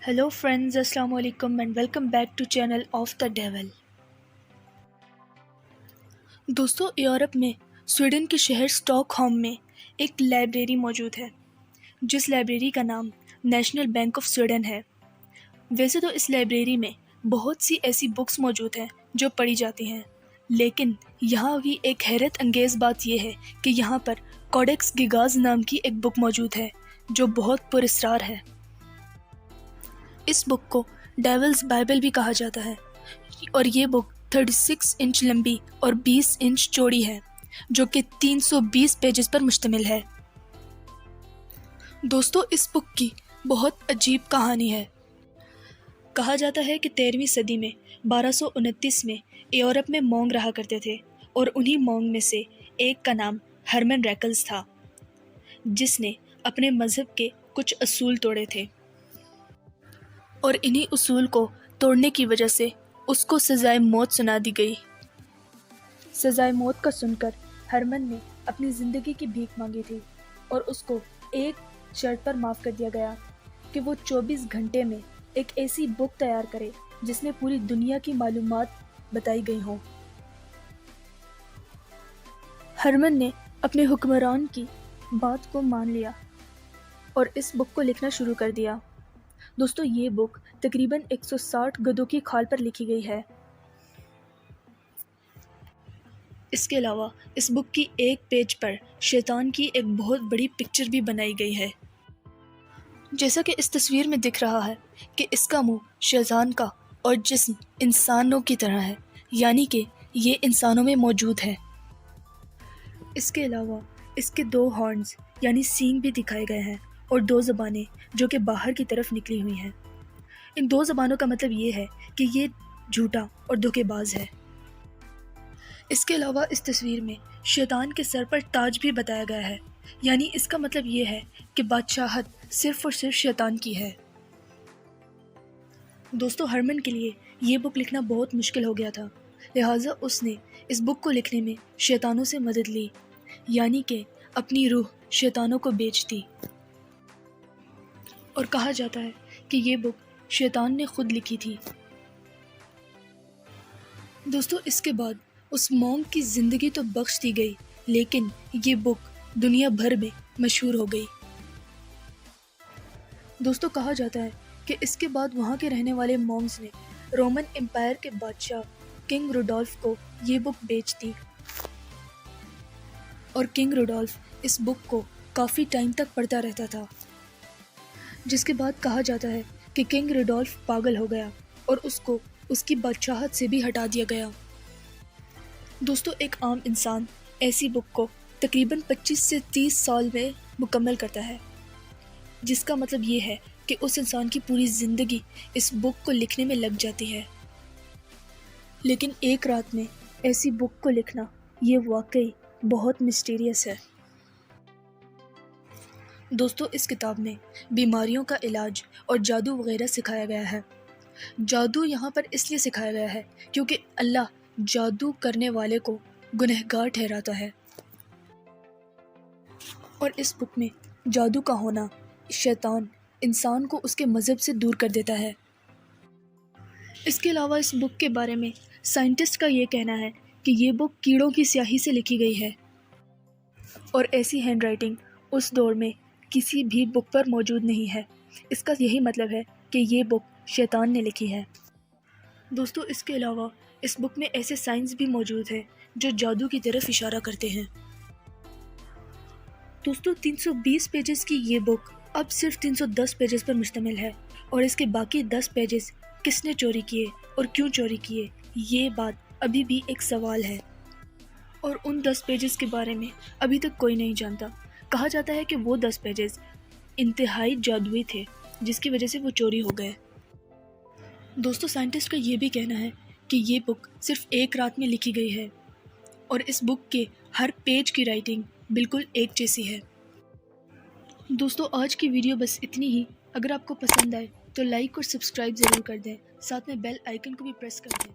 Hello friends, Assalamu alaikum and welcome back to channel of the Devil. दोस्तों, Europe में Sweden के शहर Stockholm में एक लाइब्रेरी मौजूद है जिस लाइब्रेरी का नाम नेशनल बैंक ऑफ स्वीडन है। वैसे तो इस लाइब्रेरी में बहुत सी ऐसी बुक्स मौजूद हैं जो पढ़ी जाती हैं, लेकिन यहाँ की एक हैरत अंगेज़ बात यह है कि यहाँ पर कोडेक्स गिगाज नाम की एक बुक मौजूद है जो बहुत पुरस्कार है। इस बुक को डेविल्स बाइबल भी कहा जाता है और ये बुक 36 इंच लंबी और 20 इंच चौड़ी है जो कि 320 पेजेस पर मुश्तमिल है। दोस्तों, इस बुक की बहुत अजीब कहानी है। कहा जाता है कि 13वीं सदी में 1229 में यूरोप में मोंग रहा करते थे और उन्हीं मोंग में से एक का नाम हरमन रैकल्स था जिसने अपने मज़हब के कुछ असूल तोड़े थे और इन्हीं उसूल को तोड़ने की वजह से उसको सज़ाए मौत सुना दी गई। सज़ाए मौत का सुनकर हरमन ने अपनी ज़िंदगी की भीख मांगी थी और उसको एक शर्त पर माफ़ कर दिया गया कि वो 24 घंटे में एक ऐसी बुक तैयार करे जिसमें पूरी दुनिया की मालूमात बताई गई हों। हरमन ने अपने हुक्मरान की बात को मान लिया और इस बुक को लिखना शुरू कर दिया। दोस्तों, ये बुक तकरीबन 160 गद्यों की खाल पर लिखी गई है। इसके अलावा इस बुक की एक पेज पर शैतान की एक बहुत बड़ी पिक्चर भी बनाई गई है। जैसा कि इस तस्वीर में दिख रहा है कि इसका मुंह शैतान का और जिस्म इंसानों की तरह है, यानी कि ये इंसानों में मौजूद है। इसके अलावा इसके 2 हॉर्न्स यानी सींग भी दिखाए गए हैं और 2 ज़बानें जो कि बाहर की तरफ निकली हुई हैं। इन 2 ज़बानों का मतलब ये है कि ये झूठा और धोखेबाज है। इसके अलावा इस तस्वीर में शैतान के सर पर ताज भी बताया गया है, यानी इसका मतलब ये है कि बादशाहत सिर्फ और सिर्फ शैतान की है। दोस्तों, हरमन के लिए ये बुक लिखना बहुत मुश्किल हो गया था, लिहाजा उसने इस बुक को लिखने में शैतानों से मदद ली, यानी कि अपनी रूह शैतानों को बेच दी। और कहा जाता है कि ये बुक शैतान ने खुद लिखी थी। दोस्तों, इसके बाद उस मोंग की ज़िंदगी तो बख्श दी गई, लेकिन ये बुक दुनिया भर में मशहूर हो गई। दोस्तों, कहा जाता है कि इसके बाद वहाँ के रहने वाले मोंग्स ने रोमन एम्पायर के बादशाह किंग रुडोल्फ को ये बुक बेच दी और किंग रुडोल्फ इस बुक को काफ़ी टाइम तक पढ़ता रहता था, जिसके बाद कहा जाता है कि किंग रुडोल्फ पागल हो गया और उसको उसकी बादशाहत से भी हटा दिया गया। दोस्तों, एक आम इंसान ऐसी बुक को तकरीबन 25 से 30 साल में मुकम्मल करता है, जिसका मतलब ये है कि उस इंसान की पूरी ज़िंदगी इस बुक को लिखने में लग जाती है। लेकिन एक रात में ऐसी बुक को लिखना ये वाकई बहुत मिस्टीरियस है। दोस्तों, इस किताब में बीमारियों का इलाज और जादू वगैरह सिखाया गया है। जादू यहाँ पर इसलिए सिखाया गया है क्योंकि अल्लाह जादू करने वाले को गुनहगार ठहराता है और इस बुक में जादू का होना शैतान इंसान को उसके मज़हब से दूर कर देता है। इसके अलावा इस बुक के बारे में साइंटिस्ट का ये कहना है कि ये बुक कीड़ों की स्याही से लिखी गई है और ऐसी हैंडराइटिंग उस दौर में किसी भी बुक पर मौजूद नहीं है। इसका यही मतलब है कि ये बुक शैतान ने लिखी है। दोस्तों, इसके अलावा इस बुक में ऐसे साइंस भी मौजूद हैं जो जादू की तरफ इशारा करते हैं। दोस्तों, 320 पेजेस की ये बुक अब सिर्फ 310 पेजेस पर मुश्तमिल है और इसके बाकी 10 पेजेस किसने चोरी किए और क्यों चोरी किए, ये बात अभी भी एक सवाल है और उन 10 पेजेस के बारे में अभी तक कोई नहीं जानता। कहा जाता है कि वो 10 पेजेस इंतहाई जादुई थे जिसकी वजह से वो चोरी हो गए। दोस्तों, साइंटिस्ट का ये भी कहना है कि ये बुक सिर्फ एक रात में लिखी गई है और इस बुक के हर पेज की राइटिंग बिल्कुल एक जैसी है। दोस्तों, आज की वीडियो बस इतनी ही। अगर आपको पसंद आए तो लाइक और सब्सक्राइब ज़रूर कर दें, साथ में बेल आइकन को भी प्रेस कर दें।